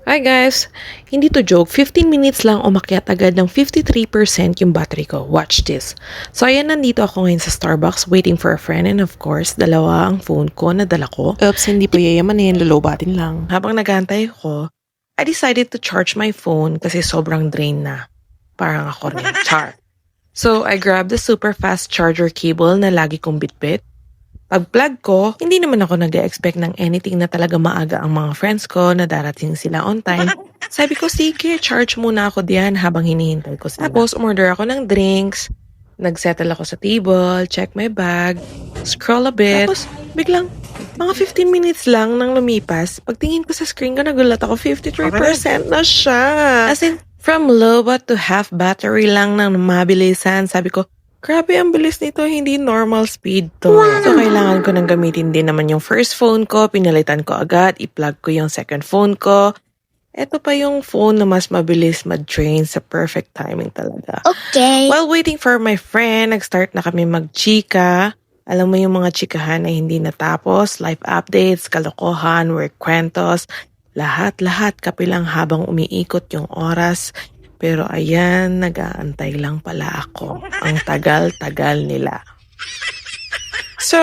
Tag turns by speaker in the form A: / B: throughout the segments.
A: Hi guys! Hindi to joke, 15 minutes lang umakyat agad ng 53% yung battery ko. Watch this. So ayan, nandito ako ngayon sa Starbucks waiting for a friend and of course, dalawa ang phone ko na dala ko. Oops, hindi pa yayamanin, lolobatin lang. Habang nagantay ko, I decided to charge my phone kasi sobrang drain na. Parang ako rin. Char. So I grabbed the super fast charger cable na lagi kong bitbit. Pag-plug ko, hindi naman ako nag-expect ng anything na talaga maaga ang mga friends ko na darating sila on time. Sabi ko, sige, charge muna ako diyan habang hinihintay ko sila. Tapos, umorder ako ng drinks, nagsettle ako sa table, check my bag, scroll a bit. Tapos, biglang, mga 15 minutes lang nang lumipas, pagtingin ko sa screen ko, nagulat ako, 53% na siya. As in, from low bat to half battery lang nang mabilisan, sabi ko, grabe, ang bilis nito, hindi normal speed to. So, kailangan ko nang gamitin din naman yung first phone ko, pinalitan ko agad, i-plug ko yung second phone ko. Ito pa yung phone na mas mabilis mag-drain sa perfect timing talaga.
B: Okay.
A: While waiting for my friend, nag-start na kami mag-chika. Alam mo yung mga chikahan na hindi natapos, life updates, kalokohan, work kwentos, lahat-lahat kapilang habang umiikot yung oras. Pero ayan, nag-aantay lang pala ako. Ang tagal-tagal nila. So,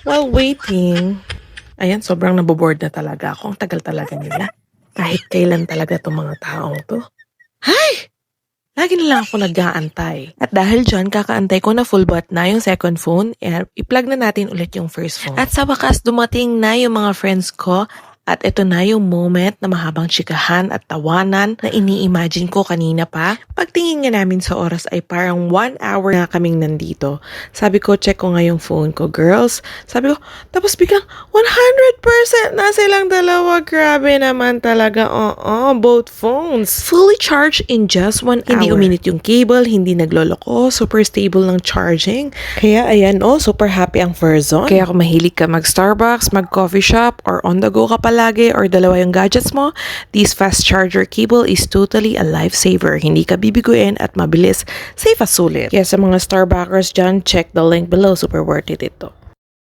A: while waiting, ayan, sobrang naboboard na talaga ako. Ang tagal talaga nila. Kahit kailan talaga itong mga taong to. Hay! Lagi na lang ako nag-aantay. At dahil dyan, kakaantay ko na full bat na yung second phone, i-plug na natin ulit yung first phone. At sa wakas, dumating na yung mga friends ko. At ito na yung moment na mahabang chikahan at tawanan na ini-imagine ko kanina pa. Pagtingin nga namin sa oras ay parang 1 hour na kaming nandito. Sabi ko, check ko nga yung phone ko, girls. Sabi ko, tapos biglang 100% na silang dalawa. Grabe naman talaga. Both phones. Fully charged in just 1 hour. Hindi uminit yung cable, hindi nagloloko. Super stable ng charging. Kaya ayan, super happy ang Verizon. Kaya kung mahilig ka mag-Starbucks, mag-coffee shop, or on the go ka pala, or dalawa yung gadgets mo, this fast charger cable is totally a lifesaver. Hindi ka bibiguin at mabilis, safe as sulit. Kaya sa mga Starbuckers dyan, check the link below. Super worth it ito.